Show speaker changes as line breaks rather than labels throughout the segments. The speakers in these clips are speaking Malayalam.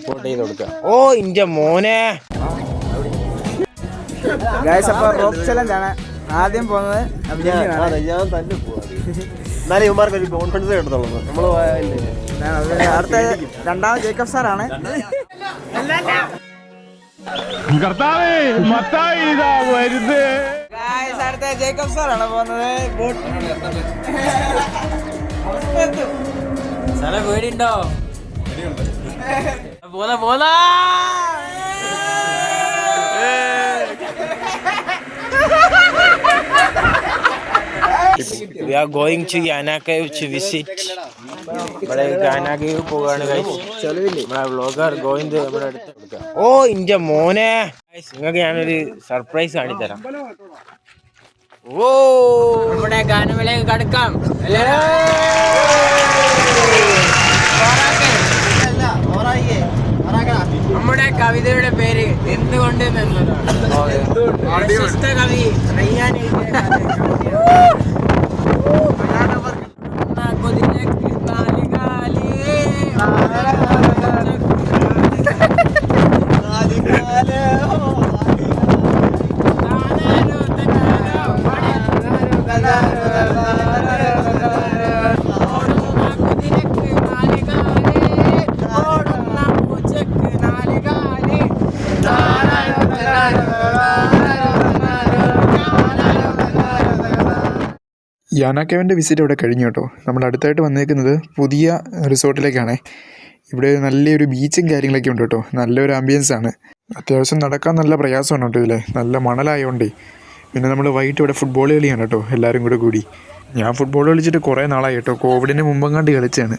സപ്പോർട്ട് ചെയ്ത് കൊടുക്കുക. ഓ ഇന്റെ മോനെ
ഗൈസ്, അപ്പോൾ റോപ്പ് ചലഞ്ച് ആണ് ആദ്യം പോകുന്നത്.
ഞാൻ തന്നെ പോവാ. എന്നാലും ഇവന്മാർക്ക് ഒരു കോൺഫിഡൻസ് കിട്ടത്തുള്ളൂ. നമ്മള്
അടുത്ത രണ്ടാമത് ജേക്കബ് സാറാണ്. അടുത്ത ജേക്കബ് സാറാണ് പോകുന്നത്.
പേടിയുണ്ടോ? പോല പോല
We are going to Yana Cave to visit. ഇവിടെ Yana Cave പോകാണ് guys. നമ്മുടെ വ്ളോഗർ ഗോവിന്ദ് നമ്മുടെ അടുത്ത് കൊടുക്കുക. ഓ ഇന്റെ മോനെ നിങ്ങൾക്ക് ഞാനൊരു സർപ്രൈസ് കാണിത്തരാം. ഓ
നമ്മുടെ ഗാനമേളയിൽ കടക്കാം. നമ്മുടെ കവിതയുടെ പേര് എന്തുകൊണ്ട് എന്നതാണ്. പ്രശസ്ത കവി റയ്യാൻ എഴുതിയ
യാന കേവിൻ്റെ വിസിറ്റ് ഇവിടെ കഴിഞ്ഞു കേട്ടോ. നമ്മൾ അടുത്തായിട്ട് വന്നേക്കുന്നത് പുതിയ റിസോർട്ടിലേക്കാണ്. ഇവിടെ നല്ലൊരു ബീച്ചും കാര്യങ്ങളൊക്കെ ഉണ്ട് കേട്ടോ. നല്ലൊരു ആംബിയൻസ് ആണ്. അത്യാവശ്യം നടക്കാൻ നല്ല പ്രയാസമാണ് കേട്ടോ ഇതിലെ, നല്ല മണലായതുകൊണ്ടേ. പിന്നെ നമ്മൾ വൈകിട്ട് ഇവിടെ ഫുട്ബോൾ കളിയാണ് കേട്ടോ, എല്ലാവരും കൂടി. ഞാൻ ഫുട്ബോൾ കളിച്ചിട്ട് കുറേ നാളായി കേട്ടോ. കോവിഡിന് മുമ്പെങ്ങാണ്ട് കളിച്ചാണ്.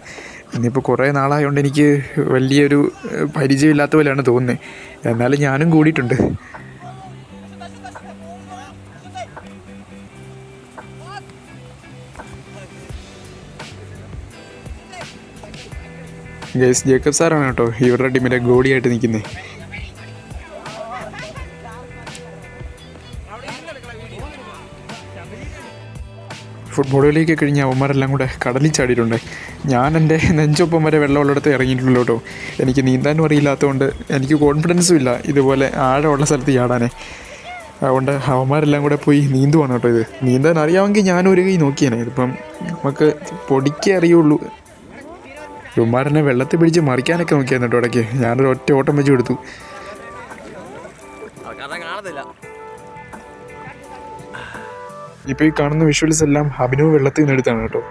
ഇനിയിപ്പോൾ കുറേ നാളായതുകൊണ്ട് എനിക്ക് വലിയൊരു പരിചയമില്ലാത്ത പോലെയാണ് തോന്നുന്നത്. എന്നാലും ഞാനും കൂടിയിട്ടുണ്ട്. ഗൈസ്, ജേക്കബ് സാറാണ് കേട്ടോ ഇവരുടെ ടീമിലെ ഗോളിയായിട്ട് നിൽക്കുന്നത്. ഫുട്ബോൾ കളിയൊക്കെ കഴിഞ്ഞ് അവന്മാരെല്ലാം കൂടെ കടലിൽ ചാടിയിട്ടുണ്ട്. ഞാൻ എൻ്റെ നെഞ്ചൊപ്പം വരെ വെള്ളമുള്ളിടത്ത് ഇറങ്ങിയിട്ടുള്ളൂ കേട്ടോ. എനിക്ക് നീന്താനും അറിയില്ലാത്തതുകൊണ്ട് എനിക്ക് കോൺഫിഡൻസും ഇല്ല ഇതുപോലെ ആഴമുള്ള സ്ഥലത്ത് ചാടാനേ. അതുകൊണ്ട് അവന്മാരെല്ലാം കൂടെ പോയി നീന്തുവാണ് കേട്ടോ. ഇത് നീന്താൻ അറിയാമെങ്കിൽ ഞാനൊരു കൈ നോക്കിയാനേ. ഇതിപ്പം നമുക്ക് പൊടിക്കേ അറിയുള്ളൂ. ഇവന്മാരെന്നെ വെള്ളത്തിൽ പിടിച്ച് മറിക്കാനൊക്കെ നോക്കിയായിരുന്നു കേട്ടോ ഇടയ്ക്ക്. ഞാനൊരു ഒറ്റ ഓട്ടം വെച്ച് കൊടുത്തു. ഇപ്പോൾ ഈ കാണുന്ന വിഷ്വൽസ് എല്ലാം അഭിനവ് വെള്ളത്തിൽ നിന്ന് എടുത്താണ് കേട്ടോ.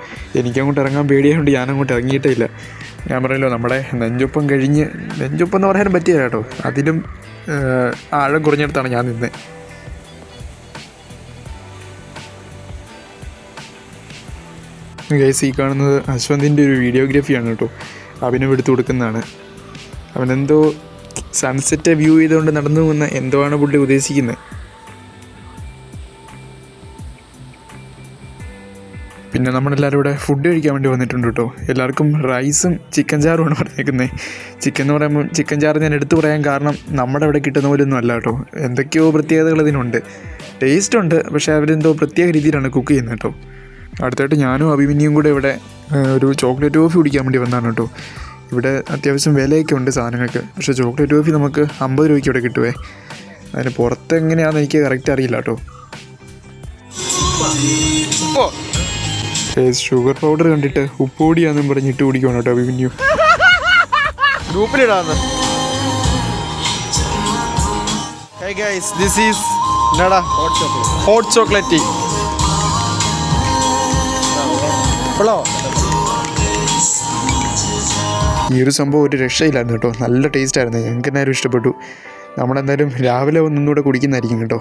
എനിക്കങ്ങോട്ട് ഇറങ്ങാൻ പേടിയായതുകൊണ്ട് ഞാനങ്ങോട്ട് ഇറങ്ങിയിട്ടേ ഇല്ല. ഞാൻ പറയല്ലോ, നമ്മുടെ നെഞ്ചൊപ്പം കഴിഞ്ഞ്, നെഞ്ചൊപ്പം എന്ന് പറയാനും പറ്റില്ല കേട്ടോ, അതിലും ആഴം കുറഞ്ഞിടത്താണ് ഞാൻ നിന്നത്. ഗൈസ്, ഈ കാണുന്നത് അശ്വന്തിൻ്റെ ഒരു വീഡിയോഗ്രാഫിയാണ് കേട്ടോ. അഭിനവ് എടുത്തു കൊടുക്കുന്നതാണ്. അവനെന്തോ സൺസെറ്റ് വ്യൂ ചെയ്തുകൊണ്ട് നടന്നു പോകുന്ന എന്തോ ആണ് പുള്ളി ഉദ്ദേശിക്കുന്നത്. പിന്നെ നമ്മളെല്ലാവരും ഇവിടെ ഫുഡ് കഴിക്കാൻ വേണ്ടി വന്നിട്ടുണ്ട് കേട്ടോ. എല്ലാവർക്കും റൈസും ചിക്കൻ ചാറുമാണ് പറഞ്ഞേക്കുന്നത്. ചിക്കൻ എന്ന് പറയുമ്പോൾ ചിക്കൻ ചാറ് ഞാൻ എടുത്തു പറയാൻ കാരണം നമ്മുടെ ഇവിടെ കിട്ടുന്ന പോലെയൊന്നും അല്ല കേട്ടോ. എന്തൊക്കെയോ പ്രത്യേകതകൾ ഇതിനുണ്ട്. ടേസ്റ്റുണ്ട്, പക്ഷേ അവരെന്തോ പ്രത്യേക രീതിയിലാണ് കുക്ക് ചെയ്യുന്നത് കേട്ടോ. അടുത്തായിട്ട് ഞാനും അഭിമന്യും കൂടെ ഇവിടെ ഒരു ചോക്ലേറ്റ് കോഫി കുടിക്കാൻ വേണ്ടി വന്നതാണ് കേട്ടോ. ഇവിടെ അത്യാവശ്യം വിലയൊക്കെ ഉണ്ട് സാധനങ്ങൾക്ക്. പക്ഷേ ചോക്ലേറ്റ് കോഫി നമുക്ക് 50 രൂപയ്ക്ക് ഇവിടെ കിട്ടുവേ. അതിന് പുറത്ത് എങ്ങനെയാണെന്ന് എനിക്ക് കറക്റ്റ് അറിയില്ല കേട്ടോ. ഷുഗർ പൗഡർ കണ്ടിട്ട് ഉപ്പുപൊടിയാണെന്നും പറഞ്ഞ് ഇട്ട് കുടിക്കണം കേട്ടോ Abhimanyu.
ഗ്രൂപ്പിലിടാന്ന്. Hey guys, this is hot chocolate tea.
ഈ ഒരു സംഭവം ഒരു രക്ഷയില്ലായിരുന്നു കേട്ടോ. നല്ല ടേസ്റ്റായിരുന്നു. ഞങ്ങൾക്ക് എന്നാലും ഇഷ്ടപ്പെട്ടു. നമ്മളെന്തായാലും രാവിലെ ഒന്നുകൂടെ കുടിക്കുന്നതായിരിക്കും കേട്ടോ.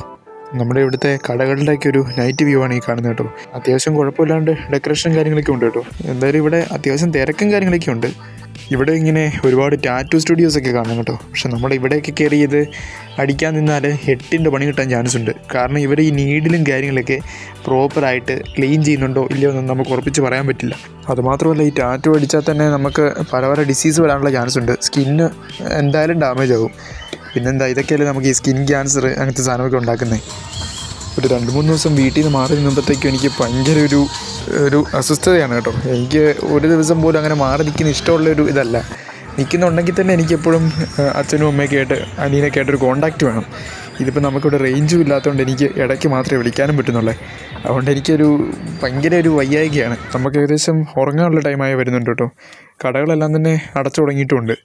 നമ്മുടെ ഇവിടുത്തെ കടകളുടെയൊക്കെ ഒരു നൈറ്റ് വ്യൂ ആണ് ഈ കാണുന്നത് കേട്ടോ. അത്യാവശ്യം കുഴപ്പമില്ലാണ്ട് ഡെക്കറേഷൻ കാര്യങ്ങളൊക്കെ ഉണ്ട് കേട്ടോ. എന്തായാലും ഇവിടെ അത്യാവശ്യം തിരക്കും കാര്യങ്ങളൊക്കെ ഉണ്ട്. ഇവിടെ ഇങ്ങനെ ഒരുപാട് ടാറ്റു സ്റ്റുഡിയോസൊക്കെ കാണാം കേട്ടോ. പക്ഷെ നമ്മുടെ ഇവിടെയൊക്കെ കയറി ഇത് അടിക്കാൻ നിന്നാൽ 8ൻ്റെ പണി കിട്ടാൻ ചാൻസ് ഉണ്ട്. കാരണം ഇവർ ഈ നീഡിലും കാര്യങ്ങളൊക്കെ പ്രോപ്പറായിട്ട് ക്ലീൻ ചെയ്യുന്നുണ്ടോ ഇല്ലയോ എന്നൊന്നും നമുക്ക് ഉറപ്പിച്ച് പറയാൻ പറ്റില്ല. അതുമാത്രമല്ല, ഈ ടാറ്റു അടിച്ചാൽ തന്നെ നമുക്ക് പല ഡിസീസ് വരാനുള്ള ചാൻസ് ഉണ്ട്. സ്കിന്ന് എന്തായാലും ഡാമേജ് ആകും. പിന്നെന്താ, ഇതൊക്കെയല്ലേ നമുക്ക് ഈ സ്കിൻ ക്യാൻസർ അങ്ങനത്തെ സാധനമൊക്കെ ഉണ്ടാക്കുന്നത്. ഒരു 2-3 ദിവസം വീട്ടിൽ നിന്ന് മാറി നിന്നപ്പോഴത്തേക്കും എനിക്ക് ഭയങ്കര ഒരു അസ്വസ്ഥതയാണ് കേട്ടോ. എനിക്ക് ഒരു ദിവസം പോലും അങ്ങനെ മാറി നിൽക്കുന്ന ഇഷ്ടമുള്ളൊരു ഇതല്ല. നിൽക്കുന്നുണ്ടെങ്കിൽ തന്നെ എനിക്കെപ്പോഴും അച്ഛനും അമ്മയൊക്കെ ആയിട്ട് അനിയനൊക്കെ ആയിട്ടൊരു കോൺടാക്റ്റ് വേണം. ഇതിപ്പോൾ നമുക്കിവിടെ റേഞ്ചും ഇല്ലാത്തതുകൊണ്ട് എനിക്ക് ഇടയ്ക്ക് മാത്രമേ വിളിക്കാനും പറ്റുന്നുള്ളൂ. അതുകൊണ്ട് എനിക്കൊരു ഭയങ്കര ഒരു വയ്യായികയാണ്. നമുക്ക് ഏകദേശം ഉറങ്ങാനുള്ള ടൈമായി വരുന്നുണ്ട് കേട്ടോ. കടകളെല്ലാം തന്നെ അടച്ചു തുടങ്ങിയിട്ടുമുണ്ട്.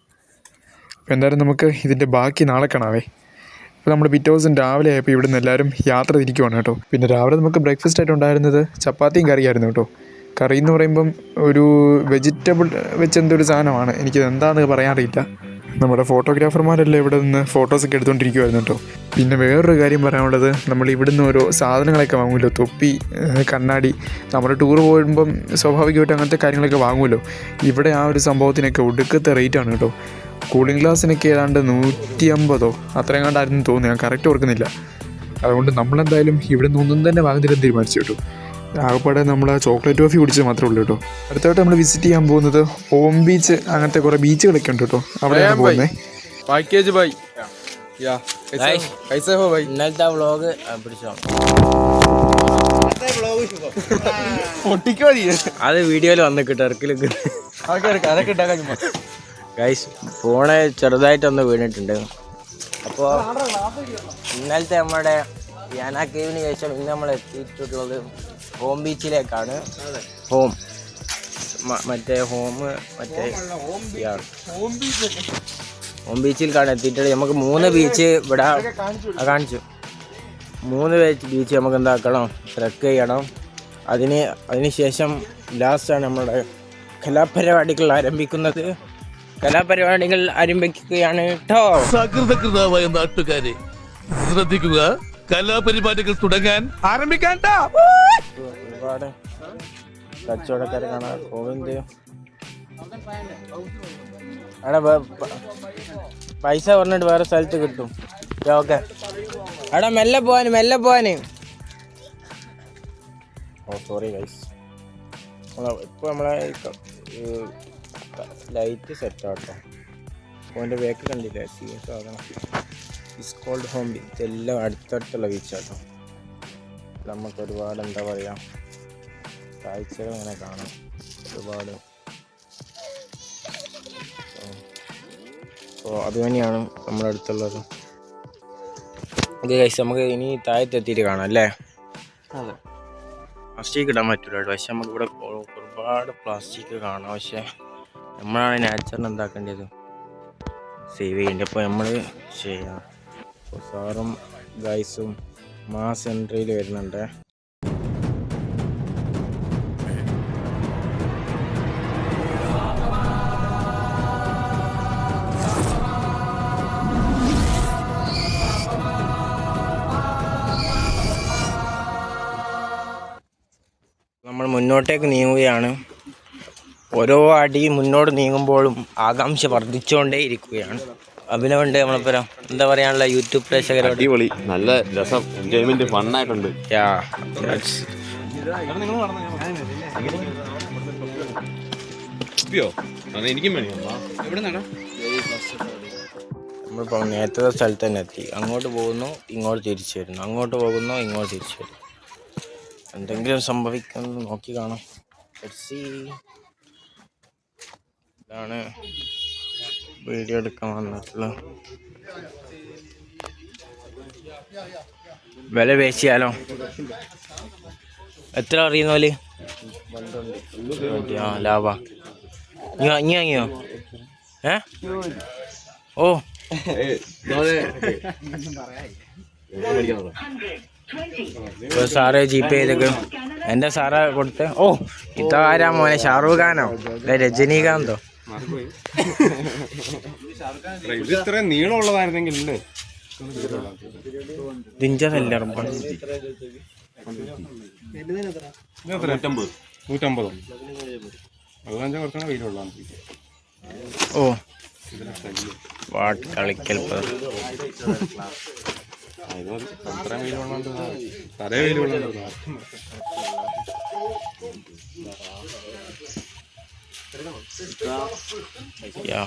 അപ്പോൾ എന്തായാലും നമുക്ക് ഇതിൻ്റെ ബാക്കി നാളെ കാണാവേ. ഇപ്പോൾ നമ്മൾ പിറ്റേ ദിവസം രാവിലെ ആയപ്പോൾ ഇവിടെ നിന്ന് എല്ലാവരും യാത്ര തിരിക്കുവാണ് കേട്ടോ. പിന്നെ രാവിലെ നമുക്ക് ബ്രേക്ക്ഫാസ്റ്റ് ആയിട്ട് ഉണ്ടായിരുന്നത് ചപ്പാത്തിയും കറിയായിരുന്നു കേട്ടോ. കറി എന്ന് പറയുമ്പം ഒരു വെജിറ്റബിൾ വെച്ച് എന്തൊരു സാധനമാണ്, എനിക്കത് എന്താണെന്ന് പറയാറില്ല. നമ്മുടെ ഫോട്ടോഗ്രാഫർമാരെല്ലാം ഇവിടെ നിന്ന് ഫോട്ടോസൊക്കെ എടുത്തുകൊണ്ടിരിക്കുമായിരുന്നു കേട്ടോ. പിന്നെ വേറൊരു കാര്യം പറയാനുള്ളത്, നമ്മൾ ഇവിടുന്ന് ഓരോ സാധനങ്ങളൊക്കെ വാങ്ങുമല്ലോ, തൊപ്പി, കണ്ണാടി. നമ്മൾ ടൂർ പോകുമ്പം സ്വാഭാവികമായിട്ട് അങ്ങനത്തെ കാര്യങ്ങളൊക്കെ വാങ്ങുമല്ലോ. ഇവിടെ ആ ഒരു സംഭവത്തിനൊക്കെ ഒടുക്കത്തെ റേറ്റാണ് കേട്ടോ. കൂളിംഗ് ഗ്ലാസ്സിനൊക്കെ ഏതാണ്ട് 150 അത്രയും കണ്ടായിരുന്നു തോന്നുന്നു, ഞാൻ കറക്റ്റ് ഓർക്കുന്നില്ല. അതുകൊണ്ട് നമ്മളെന്തായാലും ഇവിടെ നിന്ന് ഒന്നും തന്നെ വാങ്ങുന്നില്ലെന്ന് തീരുമാനിച്ചു കേട്ടോ. ആകപ്പാടെ നമ്മൾ ചോക്ലേറ്റ് ടോഫി കുടിച്ചത് മാത്രമേ ഉള്ളൂ കേട്ടോ. അടുത്തായിട്ട് നമ്മൾ വിസിറ്റ് ചെയ്യാൻ പോകുന്നത് ഹോം ബീച്ച്, അങ്ങനത്തെ കുറേ ബീച്ചുകളൊക്കെ ഉണ്ട് കേട്ടോ. അവിടെയാണ് പോകുന്നത്.
പാക്കേജ് ബൈ
ഇന്നലത്തെ വ്ളോഗ് പിടിച്ചോ, അത് വീഡിയോയിൽ വന്ന് കിട്ടും. ഇറക്കിലേക്ക് ഗൈസ് ഫോണ് ചെറുതായിട്ടൊന്ന് വീണിട്ടുണ്ട്. അപ്പോൾ ഇന്നലത്തെ നമ്മുടെ യാന കേവിന് ശേഷം ഇന്ന് നമ്മൾ എത്തിയിട്ടുള്ളത് ഹോം ബീച്ചിലേക്കാണ്. ഹോം ബീച്ചിലേക്കാണ് എത്തിയിട്ടുള്ളത്. നമുക്ക് 3 ബീച്ച് ഇവിടെ കാണിച്ചു. 3 ബീച്ച് നമുക്ക് എന്താക്കണം, ട്രെക്ക് ചെയ്യണം. അതിന് ശേഷം ലാസ്റ്റാണ് നമ്മുടെ കലാപരിപാടികൾ ആരംഭിക്കുന്നത്. കലാപരിപാടികൾ ആരംഭിക്കുകയാണ് കേട്ടോ.
സകൃതകൃതാവായ നാട്ടുകാരെ ശ്രദ്ധിക്കുക, കലാപരിപാടികൾ തുടങ്ങാൻ ആരംഭിക്കാൻ.
ഒരുപാട് കച്ചവടക്കാരെ കാണാൻ ഗോവിന്ദ് അവിടെ പൈസ പറഞ്ഞിട്ട് വേറെ സ്ഥലത്ത് കിട്ടും. ഓക്കെ അവിടെ മെല്ലെ പോവാന്. ഓ സോറി ഗൈസ്, ഇപ്പോൾ നമ്മളെ ലൈറ്റ് സെറ്റാട്ടോ. ഫോണിൻ്റെ ബാക്ക് കണ്ടില്ലേ, സാധനം ഇസ്കോൾഡ് ഹോം ബീച്ച്. എല്ലാം അടുത്തടുത്തുള്ള ബീച്ചാട്ടോ. നമുക്ക് ഒരുപാട് എന്താ പറയുക, കാഴ്ചകൾ ഇങ്ങനെ കാണാം ഒരുപാട്. അപ്പോൾ അതുതന്നെയാണ് നമ്മുടെ അടുത്തുള്ളത്. ഓക്കെ ഗൈസ്, നമുക്ക് ഇനി താഴത്തെത്തിയിട്ട് കാണാം അല്ലേ. പ്ലാസ്റ്റിക് ഇടാൻ പറ്റില്ല കേട്ടോ. പക്ഷെ നമുക്കിവിടെ ഒരുപാട് പ്ലാസ്റ്റിക് കാണാം. പക്ഷേ നമ്മളാണ് നാച്ചുറൽ എന്താക്കേണ്ടത്, സേവ് ചെയ്യേണ്ടത്. അപ്പോൾ നമ്മൾ ചെയ്യാം. അപ്പോൾ സാറും ഗൈസും മാസ് എൻട്രിയിൽ വരുന്നുണ്ട്. നമ്മൾ മുന്നോട്ടേക്ക് നീങ്ങുകയാണ്. ഓരോ അടി മുന്നോട്ട് നീങ്ങുമ്പോഴും ആകാംക്ഷ വർദ്ധിച്ചുകൊണ്ടേ ഇരിക്കുകയാണ്. അഭിനവുണ്ട് നമ്മളിപ്പം എന്താ പറയാനുള്ള യൂട്യൂബ് പ്രേക്ഷകരോട്.
അടിപൊളി, നല്ല രസം, എൻജോയ്മെന്റ്, ഫണ്ണായിട്ടുണ്ട്.
നമ്മളിപ്പോൾ നേരത്തെ സ്ഥലത്ത് തന്നെ എത്തി. അങ്ങോട്ട് പോകുന്നു, ഇങ്ങോട്ട് തിരിച്ചു വരുന്നു, അങ്ങോട്ട് പോകുന്നു, ഇങ്ങോട്ട് തിരിച്ചു വരുന്നു. എന്തെങ്കിലും സംഭവിക്കുന്നത് നോക്കി കാണാം. ഇതാണ് വീഡിയോ എടുക്കാൻ വന്നിട്ടുള്ളത്. വില പേശിയാലോ? എത്ര അറിയുന്ന പോലെ ലാഭ. ഇനി വാങ്ങിയോ? ഓ സാറ് ജീപേ ചെയ്തൊക്കെ എൻ്റെ സാറാ കൊടുത്ത്. ഓ ഇതാരാ മോനെ, ഷാറൂഖ് ഖാനോ രജനീകാന്തോ?
ഇത്ര നീളമുള്ളതായിരുന്നെങ്കിൽ
ദിഞ്ചതല്ല.
150
ഓ വാട്ട് കളിക്കൽ. Yeah,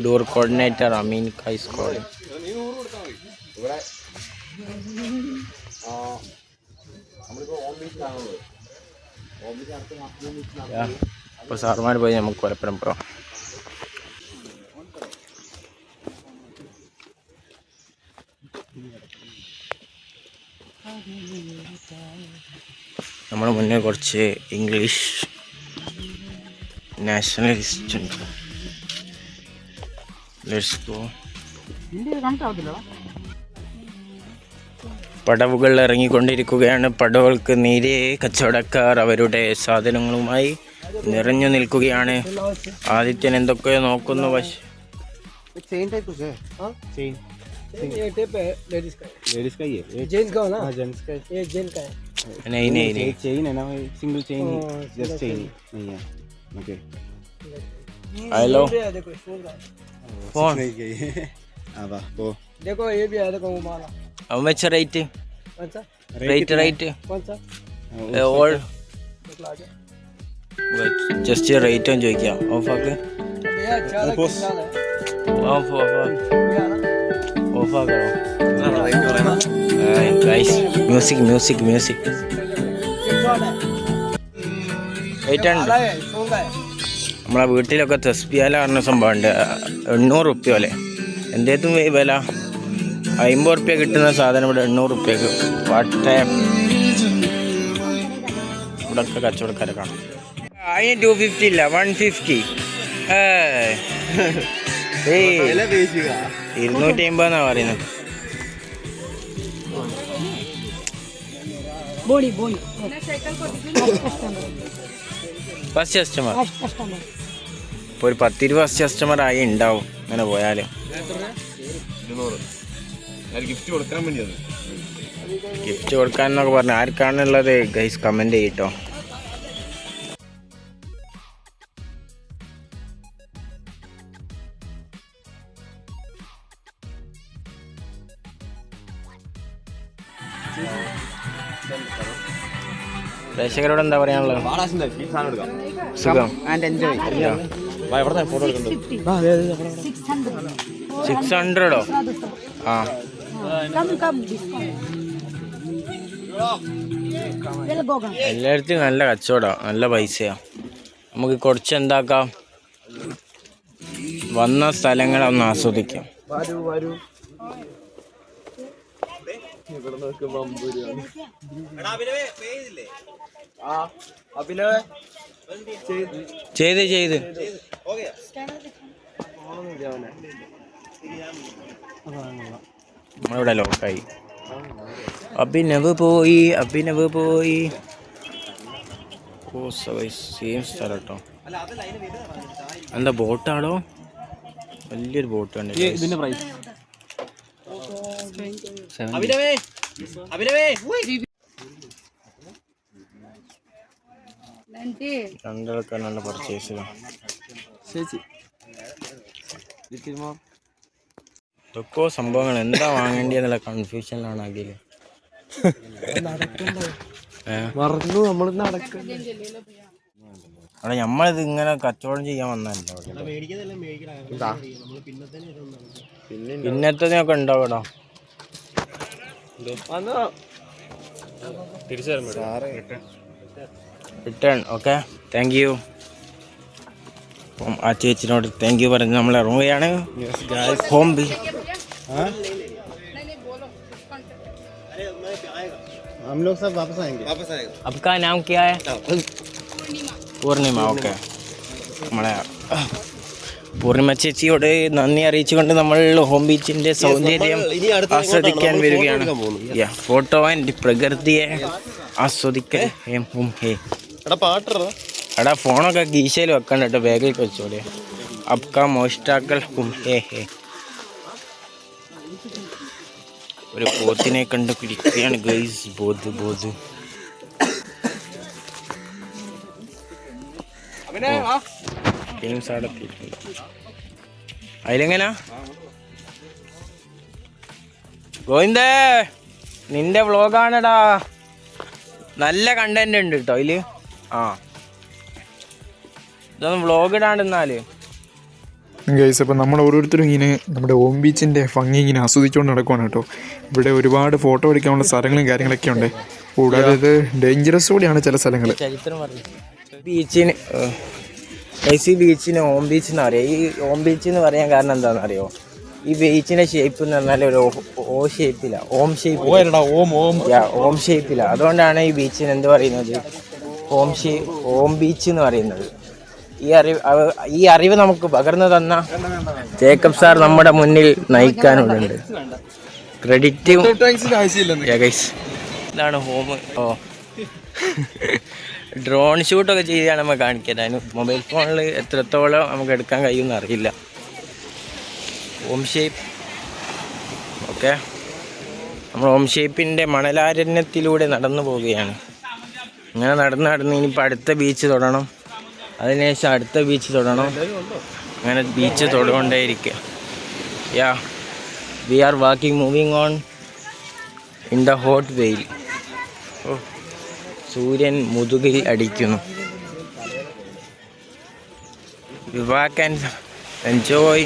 door coordinator Amin ka is calling. അപ്പോൾ സാറുമാർ പോയി നമുക്ക് കൊലപ്പുറം പോകാം. നമ്മുടെ മുന്നേ കുറച്ച് ഇംഗ്ലീഷ് നാഷണലിസ്റ്റ് ഉണ്ട്. Let's go. പടവുകൾ ഇറങ്ങിക്കൊണ്ടിരിക്കുകയാണ്. പടവുകൾക്ക് നേരെ കച്ചവടക്കാർ അവരുടെ സാധനങ്ങളുമായി നിറഞ്ഞു നിൽക്കുകയാണ്. ആദിത്യൻ എന്തൊക്കെയോ നോക്കുന്നു. പക്ഷേ
लेडीज का ही है
जेंट्स का हो ना?
जेंट्स का
ये जेंट्स का है।
नहीं नहीं नहीं
चेन है ना सिंगल चेन ही जस्ट चेन नहीं है ओके
हेलो
ये भी है, देखो स्टोन का है।
फोन
हां वाह वो
देखो ये भी है, देखो वो माला
how much rate
कौन सा
rate
कौन सा
all
निकला आजा
just rate on ചോദിക്കാം ഓഫ് ആക്ക്
भैया ज्यादा कितना है
ഓഫ്
ये है ना
ഓഫ് ആക്കണോ guys music music music rate ഉണ്ട്.
है स्टोन का है
നമ്മളെ വീട്ടിലൊക്കെ തെസ്പിയാല പറഞ്ഞ സംഭവമുണ്ട്. 800 റുപ്യ പോലെ എന്തേത്തും വില 50 റുപ്യ കിട്ടുന്ന സാധനം ഇവിടെ 800 റുപ്യക്ക്. വാട്ടേ ഇവിടെയൊക്കെ കച്ചവടക്കാരെ കാണാം. അതിന് 250 ഇല്ല 150. 250 എന്നാ പറയുന്നത്.
बोली बोली
ഫസ്റ്റ് കസ്റ്റമർ ഇപ്പോൾ ഒരു 10-20 ഫസ്റ്റ് കസ്റ്റമർ ആയി ഉണ്ടാവും അങ്ങനെ പോയാൽ.
ഗിഫ്റ്റ് കൊടുക്കാൻ വേണ്ടിയത്
ഗിഫ്റ്റ് കൊടുക്കാനെന്നൊക്കെ പറഞ്ഞു. ആർക്കാണുള്ളത് ഗൈസ് കമൻറ്റ് ചെയ്യട്ടോ. പ്രേക്ഷകരോട് എന്താ പറയാനുള്ളത്? സുഖം.
ആൻഡ് എൻജോയ്
ഫോട്ടോ എടുക്കണ്ടോ
600 ആ
कम कम डिस्काउंट
എല്ലായിടത്തും നല്ല കച്ചവടമാണ്, നല്ല പൈസയാണ്. നമുക്ക് കുറച്ച് എന്താക്കാം, വന്ന സ്ഥലങ്ങളൊന്ന് ആസ്വദിക്കാം. ചെയ്ത് ചെയ്ത് നമ്മളിവിടെ ലോക്കായി. അഭിനവ് പോയി സെയിം സ്ഥലം കേട്ടോ. എന്താ ബോട്ടാണോ? വലിയൊരു ബോട്ട് ഉണ്ട്.
ഇതിന്റെ പ്രൈസ്
രണ്ടൊക്കെ നല്ല പർച്ചേസ്. ഇതൊക്കെ സംഭവങ്ങൾ എന്താ വാങ്ങേണ്ടിയെന്നുള്ള കൺഫ്യൂഷനിലാണ് അഖില്. അവിടെ നമ്മളിത് ഇങ്ങനെ കച്ചവടം ചെയ്യാൻ വന്നല്ലോ. പിന്നത്തതിനൊക്കെ ഉണ്ടാവൂടാ. Return okay. Thank you. അപ്പം ആ ചേച്ചിനോട് താങ്ക് യു പറഞ്ഞ് നമ്മൾ ഇറങ്ങുകയാണ്. ഹോം ബി
हम लोग सब वापस आएंगे
आपका नाम क्या है? പൂർണിമ. ഓക്കെ. നമ്മളെ പൂർണിമ ചേച്ചിയോട് നന്ദി അറിയിച്ചുകൊണ്ട് നമ്മൾ ഹോം ബീച്ചിന്റെ സൗന്ദര്യം ആസ്വദിക്കാൻ വരികയാണ്. ഫോട്ടോ ആൻഡ് പ്രകൃതിയെ ആസ്വദിക്കാൻ. എടാ ഫോണൊക്കെ ഗീശയിൽ വെക്കണ്ട കേട്ടോ, ബാഗിൽ വെച്ചോളെ. അബ്കാ മോഷ്ടാക്കൾ ഹും ഹേ ഹേ. ഒരു പോത്തിനെ കണ്ട് പിടിക്കുകയാണ് ഗൈസ്. ബോധ് ടീംസ് അവിടെ അതിലെങ്ങനാ ഗോവിന്ദേ, നിന്റെ വ്ളോഗാണടാ. നല്ല കണ്ടന്റ് ഉണ്ട് കേട്ടോ അതില്. ആ ഇതൊന്നും വ്ളോഗ് ഇടാണ്ടെന്നാല്
ഗൈസ്. അപ്പോൾ നമ്മൾ ഓരോരുത്തരും ഇങ്ങനെ നമ്മുടെ ഓം ബീച്ചിൻ്റെ ഭംഗി ഇങ്ങനെ ആസ്വദിച്ചുകൊണ്ട് നടക്കുവാണ് കേട്ടോ. ഇവിടെ ഒരുപാട് ഫോട്ടോ എടുക്കാനുള്ള സ്ഥലങ്ങളും കാര്യങ്ങളൊക്കെ ഉണ്ട്. കൂടാതെ ഇത് ഡേഞ്ചറസ് കൂടിയാണ് ചില സ്ഥലങ്ങൾ.
ചരിത്രം പറഞ്ഞു. ബീച്ചിന് ബീച്ചിന് ഓം ബീച്ച് എന്ന് പറയാം. ഈ ഓം ബീച്ച് എന്ന് പറയാൻ കാരണം എന്താണെന്ന് അറിയോ?
ഈ ബീച്ചിന്റെ ഷേപ്പ് എന്ന് പറഞ്ഞാൽ ഒരു ഓ ഷേപ്പില്ല, ഓം ഷേപ്പ്, ഓം ഷേപ്പില്ല. അതുകൊണ്ടാണ് ഈ ബീച്ചിന് എന്ത് പറയുന്നത്, ഓം ബീച്ച് എന്ന് പറയുന്നത്. ഈ അറിവ് നമുക്ക് പകർന്നു തന്ന ജേക്കബ് സാർ നമ്മുടെ മുന്നിൽ നയിക്കാനുണ്ട്. ക്രെഡിറ്റ് ഇതാണ് ഹോം. ഓ ഡ്രോൺ ഷൂട്ടൊക്കെ ചെയ്താണ് നമ്മൾ കാണിക്കുന്നത്. അതിന് മൊബൈൽ ഫോണിൽ എത്രത്തോളം നമുക്ക് എടുക്കാൻ കഴിയുമെന്ന് അറിയില്ല. ഓം ഷേപ്പ്. ഓക്കെ, നമ്മൾ ഓം ഷേപ്പിൻ്റെ മണലാരണ്യത്തിലൂടെ നടന്നു പോവുകയാണ്. ഇങ്ങനെ നടന്ന് ഇനിയിപ്പോൾ അടുത്ത ബീച്ച് തൊടണം, അതിനുശേഷം അടുത്ത ബീച്ച് തൊടണം, അങ്ങനെ ബീച്ച് തൊടുകൊണ്ടേയിരിക്കുക. Yeah, we are moving on in the hot വെയിൽ. ഓ, സൂര്യൻ മുതുകിൽ അടിക്കുന്നു. We walk and enjoy.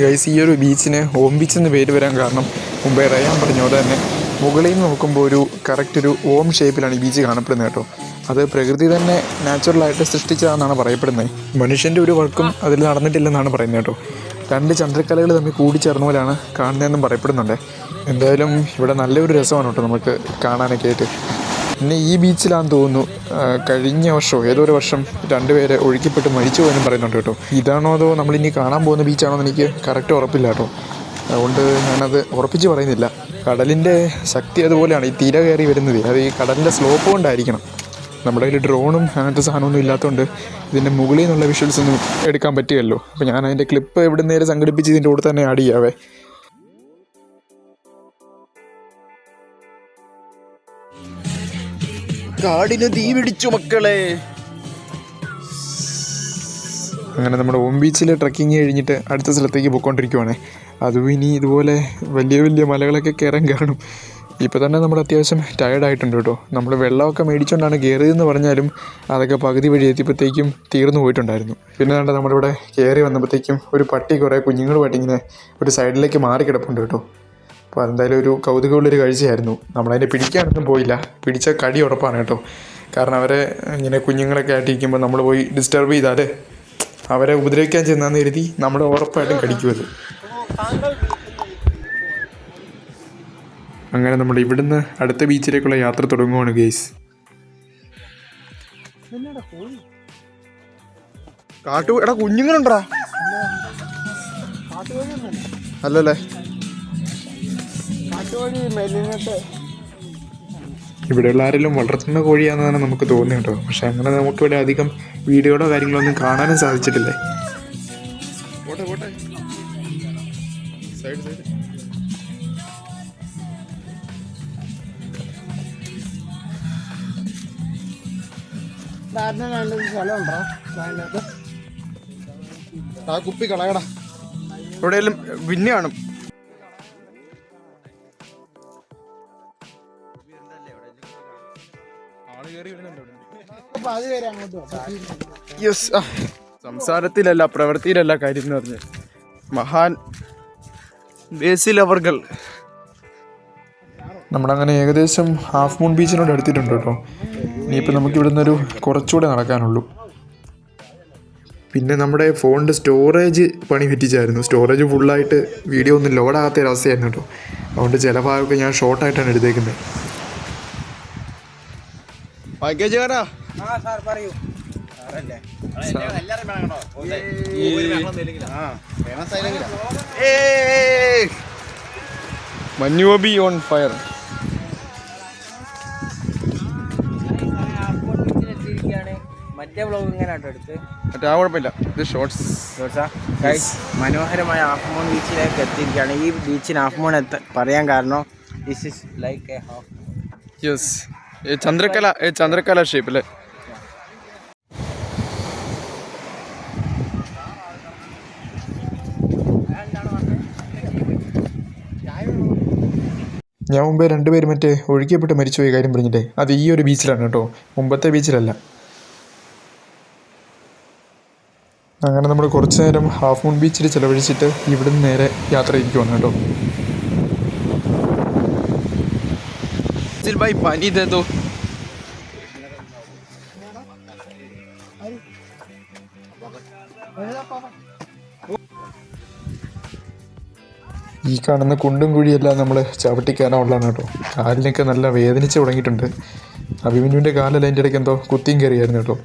Guys, ഈ ഒരു ബീച്ചിന് ഓം ബീച്ച് എന്ന് പേര് വരാൻ കാരണം മുമ്പേ റയാൻ പറഞ്ഞു പോലെ തന്നെ മുകളിൽ നിന്ന് നോക്കുമ്പോൾ ഒരു കറക്റ്റ് ഒരു ഓം ഷേപ്പിലാണ് ഈ ബീച്ച് കാണപ്പെടുന്നത് കേട്ടോ. അത് പ്രകൃതി തന്നെ നാച്ചുറലായിട്ട് സൃഷ്ടിച്ചതാണെന്നാണ് പറയപ്പെടുന്നത്. മനുഷ്യൻ്റെ ഒരു വർക്കും അതിൽ നടന്നിട്ടില്ലെന്നാണ് പറയുന്നത് കേട്ടോ. രണ്ട് ചന്ദ്രക്കലകൾ തമ്മിൽ കൂടിച്ചേർന്ന പോലെയാണ് കാണുന്നതെന്നും പറയപ്പെടുന്നുണ്ട്. എന്തായാലും ഇവിടെ നല്ലൊരു രസമാണ് കേട്ടോ നമുക്ക് കാണാനൊക്കെ ആയിട്ട്. പിന്നെ ഈ ബീച്ചിലാണെന്ന് തോന്നുന്നു കഴിഞ്ഞ വർഷമോ ഏതോ ഒരു വർഷം 2 പേരെ ഒഴുക്കിപ്പെട്ട് മരിച്ചു പോയെന്നും പറയുന്നുണ്ട് കേട്ടോ. ഇതാണോ അതോ നമ്മളിനി കാണാൻ പോകുന്ന ബീച്ചാണോ എന്ന് എനിക്ക് കറക്റ്റ് ഉറപ്പില്ല കേട്ടോ. അതുകൊണ്ട് ഞാനത് ഉറപ്പിച്ച് പറയുന്നില്ല. കടലിൻ്റെ ശക്തി അതുപോലെയാണ്, ഈ തിര കയറി വരുന്നത്. അത് ഈ കടലിൻ്റെ സ്ലോപ്പ് കൊണ്ടായിരിക്കണം. നമ്മുടെ കയ്യിൽ ഡ്രോണും അങ്ങനത്തെ സാധനമൊന്നും ഇല്ലാത്തതുകൊണ്ട് ഇതിൻ്റെ മുകളിൽ നിന്നുള്ള വിഷ്വൽസ് ഒന്നും എടുക്കാൻ പറ്റുകയല്ലോ. അപ്പോൾ ഞാൻ അതിൻ്റെ ക്ലിപ്പ് ഇവിടെ നേരെ സംഘടിപ്പിച്ച് ഇതിൻ്റെ കൂടെ തന്നെ ആഡ് ചെയ്യാവേ. കാടിന് തീ പിടിച്ചു മക്കളെ. അങ്ങനെ നമ്മുടെ ഓം ബീച്ചിൽ ട്രക്കിങ് കഴിഞ്ഞിട്ട് അടുത്ത സ്ഥലത്തേക്ക് പോയിക്കൊണ്ടിരിക്കുവാണേ. അതും ഇനി ഇതുപോലെ വലിയ വലിയ മലകളൊക്കെ കയറാൻ കാണും. ഇപ്പോൾ തന്നെ നമ്മൾ അത്യാവശ്യം ടയേർഡായിട്ടുണ്ട് കേട്ടോ. നമ്മൾ വെള്ളമൊക്കെ മേടിച്ചുകൊണ്ടാണ് കയറിയതെന്ന് പറഞ്ഞാലും അതൊക്കെ പകുതി വഴി എത്തിയപ്പോഴത്തേക്കും തീർന്നു പോയിട്ടുണ്ടായിരുന്നു. പിന്നെ കണ്ട നമ്മളിവിടെ കയറി വന്നപ്പോഴത്തേക്കും ഒരു പട്ടി കുറേ കുഞ്ഞുങ്ങളുമായിട്ട് ഇങ്ങനെ ഒരു സൈഡിലേക്ക് മാറി കിടപ്പുണ്ട് കേട്ടോ. അപ്പോൾ അതെന്തായാലും ഒരു കൗതുകമുള്ളൊരു കാഴ്ചയായിരുന്നു. നമ്മളതിനെ പിടിക്കാനൊന്നും പോയില്ല, പിടിച്ച കടി ഉറപ്പാണ് കേട്ടോ. കാരണം അവരെ ഇങ്ങനെ കുഞ്ഞുങ്ങളൊക്കെ ആയിട്ടിരിക്കുമ്പോൾ നമ്മൾ പോയി ഡിസ്റ്റർബ് ചെയ്താൽ അവരെ ഉപദ്രവിക്കാൻ ചെന്നാന്ന് കരുതി നമ്മൾ ഉറപ്പായിട്ടും കടിക്കുമത്. അങ്ങനെ നമ്മൾ ഇവിടുന്ന് അടുത്ത ബീച്ചിലേക്കുള്ള യാത്ര തുടങ്ങുവാണ് ഗെയ്സ്. എടാ കുഞ്ഞുങ്ങളുണ്ടാ? അല്ലല്ലേ, ഇവിടെയുള്ള ആരെങ്കിലും വളർത്തുന്ന കോഴിയാണെന്നാണ് നമുക്ക് തോന്നുന്നത് കേട്ടോ. പക്ഷെ അങ്ങനെ നമുക്കിവിടെ അധികം വീഡിയോയോ കാര്യങ്ങളോ ഒന്നും കാണാനും സാധിച്ചിട്ടില്ലേ. ആ കുപ്പി കളയടാ, എവിടെയെങ്കിലും പിന്നെ കാണും. യെസ്, സംസാരത്തിലല്ല പ്രവൃത്തിയിലല്ല കാര്യം എന്ന് പറഞ്ഞ് മഹാൻ ബേസിൽ അവർകൾ. നമ്മളങ്ങനെ ഏകദേശം ഹാഫ് മൂൺ ബീച്ചിനോട് അടുത്തിട്ടുണ്ട് കേട്ടോ. ഇനിയിപ്പോൾ നമുക്ക് ഇവിടെ നിന്നൊരു കുറച്ചുകൂടെ നടക്കാനുള്ളൂ. പിന്നെ നമ്മുടെ ഫോണിൻ്റെ സ്റ്റോറേജ് പണി പറ്റിച്ചായിരുന്നു. സ്റ്റോറേജ് ഫുള്ളായിട്ട് വീഡിയോ ഒന്നും ലോഡാകാത്ത ഒരവസ്ഥയായിരുന്നു കേട്ടോ. അതുകൊണ്ട് ചില ഭാഗമൊക്കെ ഞാൻ ഷോർട്ടായിട്ടാണ് എടുത്തേക്കുന്നത്. മഞ്ഞുബി ഓൺ ഫയർ.
മറ്റേ വ്ളോഗ് ഇങ്ങനെ എടുത്ത്
മറ്റേ ആ കുഴപ്പമില്ല, ഇത് ഷോർട്സ്.
മനോഹരമായ ഹാഫ് മൂൺ ബീച്ചിലേക്ക് എത്തിയിരിക്കുകയാണ്. ഈ ബീച്ചിന് ഹാഫ് മൂൺ പറയാൻ കാരണം this is like a half.
Yes, ചന്ദ്രക്കല ഷേപ്പ് അല്ലേ. ഞാൻ മുമ്പേ രണ്ടുപേരും മറ്റേ ഒഴുക്കിയപ്പെട്ട് മരിച്ചുപോയ കാര്യം പറഞ്ഞിട്ടേ അത് ഈ ഒരു ബീച്ചിലാണ് കേട്ടോ, മുമ്പത്തെ ബീച്ചിലല്ല. അങ്ങനെ നമ്മൾ കുറച്ച് നേരം ഹാഫ് മൂൺ ബീച്ചിൽ ചിലവഴിച്ചിട്ട് ഇവിടുന്ന് നേരെ യാത്ര ഇരിക്കുവാണ് കേട്ടോ.
പനി തോ
ഈ കാണുന്ന കുണ്ടും കുഴിയെല്ലാം നമ്മൾ ചവിട്ടിക്കാനുള്ളതാണ് കേട്ടോ. കാലിനൊക്കെ നല്ല വേദനിച്ച് തുടങ്ങിയിട്ടുണ്ട്. അഭിമന്യുവിൻ്റെ കാലെല്ലാം അതിൻ്റെ ഇടയ്ക്ക് എന്തോ കുത്തിയും കയറിയായിരുന്നു കേട്ടോ.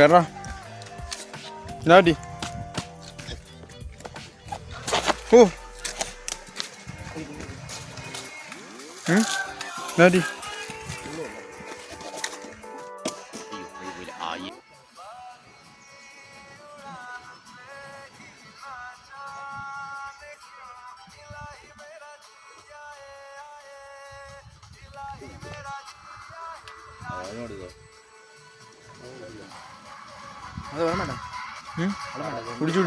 കയറാ ഓ Nadi. കുടിച്ചു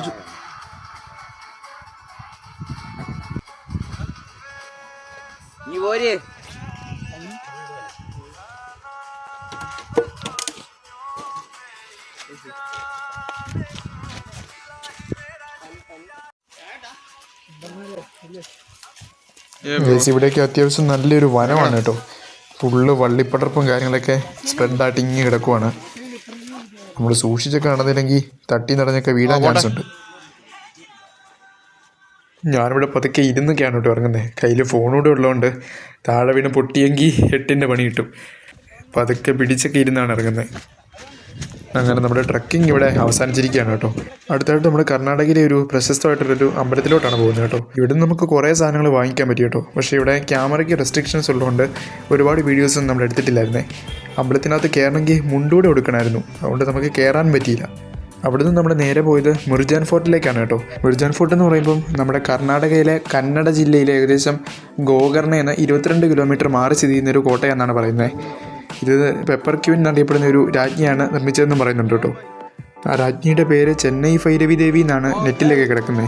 നീ പോര്.
ഇവിടേക്ക് അത്യാവശ്യം നല്ലൊരു വനമാണ് കേട്ടോ. ഫുള്ള് വള്ളിപ്പടർപ്പും കാര്യങ്ങളൊക്കെ സ്പ്രെഡായിട്ട് ഇങ്ങി കിടക്കുവാണ്. നമ്മൾ സൂക്ഷിച്ചൊക്കെ കാണുന്നില്ലെങ്കിൽ തട്ടി നടഞ്ഞൊക്കെ വീഴാൻ ചാൻസ് ഉണ്ട്. ഞാനിവിടെ പതുക്കെ ഇരുന്നൊക്കെയാണ് കേട്ടോ ഇറങ്ങുന്നത്. കയ്യിൽ ഫോണൂടെ ഉള്ളതുകൊണ്ട് താഴെ വീണ് പൊട്ടിയെങ്കിൽ 8ൻ്റെ പണി കിട്ടും. പതുക്കെ പിടിച്ചൊക്കെ ഇരുന്നാണ് ഇറങ്ങുന്നത്. അങ്ങനെ നമ്മുടെ ട്രക്കിംഗ് ഇവിടെ അവസാനിച്ചിരിക്കുകയാണ് കേട്ടോ. അടുത്തായിട്ട് നമ്മുടെ കർണാടകയിലെ ഒരു പ്രശസ്തമായിട്ടുള്ളൊരു അമ്പലത്തിലോട്ടാണ് പോകുന്നത് കേട്ടോ. ഇവിടെ നമുക്ക് കുറേ സാധനങ്ങൾ വാങ്ങിക്കാൻ പറ്റും കേട്ടോ. പക്ഷേ ഇവിടെ ക്യാമറയ്ക്ക് റെസ്ട്രിക്ഷൻസ് ഉള്ളതുകൊണ്ട് ഒരുപാട് വീഡിയോസൊന്നും നമ്മൾ എടുത്തിട്ടില്ലായിരുന്നേ. അമ്പലത്തിനകത്ത് കയറണമെങ്കിൽ മുണ്ടൂടെ കൊടുക്കണമായിരുന്നു, അതുകൊണ്ട് നമുക്ക് കയറാൻ പറ്റിയില്ല. അവിടുന്ന് നമ്മൾ നേരെ പോയത് മുർജാൻ ഫോർട്ടിലേക്കാണ് കേട്ടോ. മുർജാൻ ഫോർട്ട് എന്ന് പറയുമ്പം നമ്മുടെ കർണാടകയിലെ കന്നഡ ജില്ലയിലെ ഏകദേശം ഗോകർണയെന്ന് 22 കിലോമീറ്റർ മാറി സ്ഥിതി ചെയ്യുന്നൊരു കോട്ടയെന്നാണ് പറയുന്നത്. ഇത് പെപ്പർ ക്യൂൻ എന്നറിയപ്പെടുന്ന ഒരു രാജ്ഞിയാണ് നിർമ്മിച്ചതെന്ന് പറയുന്നുണ്ട് കേട്ടോ. ആ രാജ്ഞിയുടെ പേര് ചെന്നൈ ഭൈരവി ദേവി എന്നാണ് നെറ്റിലൊക്കെ കിടക്കുന്നത്.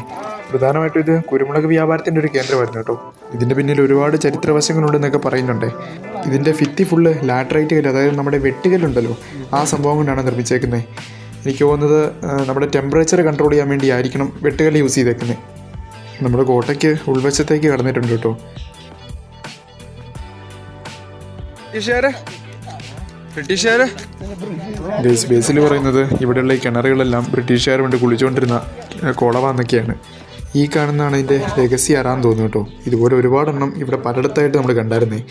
പ്രധാനമായിട്ടും ഇത് കുരുമുളക് വ്യാപാരത്തിൻ്റെ ഒരു കേന്ദ്രമായിരുന്നു കേട്ടോ. ഇതിൻ്റെ പിന്നിൽ ഒരുപാട് ചരിത്രവശങ്ങളുണ്ടെന്നൊക്കെ പറയുന്നുണ്ട്. ഇതിൻ്റെ ഭിത്തി ഫുള്ള് ലാറ്ററൈറ്റ് കല്ല്, അതായത് നമ്മുടെ വെട്ടുകല്ലുണ്ടല്ലോ, ആ സംഭവം കൊണ്ടാണ് നിർമ്മിച്ചേക്കുന്നത്. എനിക്ക് തോന്നുന്നത് നമ്മുടെ ടെമ്പറേച്ചർ കൺട്രോൾ ചെയ്യാൻ വേണ്ടി ആയിരിക്കണം വെട്ടുകല്ല് യൂസ് ചെയ്തേക്കുന്നത്. നമ്മുടെ കോട്ടയ്ക്ക് ഉൾവശത്തേക്ക് കടന്നിട്ടുണ്ട് കേട്ടോ. ബേസിൽ പറയുന്നത് ഇവിടെയുള്ള ഈ കിണറുകളെല്ലാം ബ്രിട്ടീഷുകാർ കൊണ്ട് കുളിച്ചുകൊണ്ടിരുന്ന കുളവാന്നൊക്കെയാണ്. ഈ കാണുന്നതാണ് ഇതിൻ്റെ രഹസ്യ അറാന്ന് തോന്നുന്നു കേട്ടോ. ഇതുപോലെ ഒരുപാടെണ്ണം ഇവിടെ പലയിടത്തായിട്ട് നമ്മൾ കണ്ടായിരുന്നേ.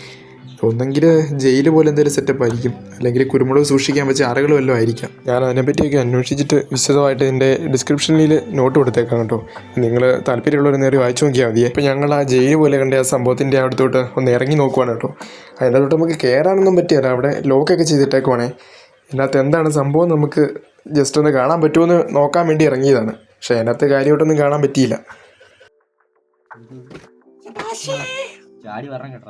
ഒന്നെങ്കിൽ ജയിൽ പോലെ എന്തെങ്കിലും സെറ്റപ്പ് ആയിരിക്കും, അല്ലെങ്കിൽ കുരുമുളക് സൂക്ഷിക്കാൻ വെച്ച അറകൾ വല്ലതും ആയിരിക്കാം. ഞാൻ അതിനെപ്പറ്റിയൊക്കെ അന്വേഷിച്ചിട്ട് വിശദമായിട്ട് ഇതിൻ്റെ ഡിസ്ക്രിപ്ഷനിൽ നോട്ട് കൊടുത്തേക്കാം കേട്ടോ. നിങ്ങൾ താല്പര്യമുള്ളവർ നേരെ വായിച്ചു നോക്കിയാൽ മതിയെ. ഇപ്പോൾ ഞങ്ങൾ ആ ജയിൽ പോലെ കണ്ട ആ സംഭവത്തിൻ്റെ അടുത്തോട്ട് ഒന്ന് ഇറങ്ങി നോക്കുവാണ് കേട്ടോ. അതിൻ്റെ തൊട്ട് നമുക്ക് കയറാനൊന്നും പറ്റിയല്ല, അവിടെ ലോക്കൊക്കെ ചെയ്തിട്ടേക്കുവാണേ. ഇതിനകത്ത് എന്താണ് സംഭവം നമുക്ക് ജസ്റ്റ് ഒന്ന് കാണാൻ പറ്റുമെന്ന് നോക്കാൻ വേണ്ടി ഇറങ്ങിയതാണ്. പക്ഷേ അതിനകത്ത് കാര്യമായിട്ടൊന്നും കാണാൻ പറ്റിയില്ല.
ചാടി വരണം കേട്ടോ.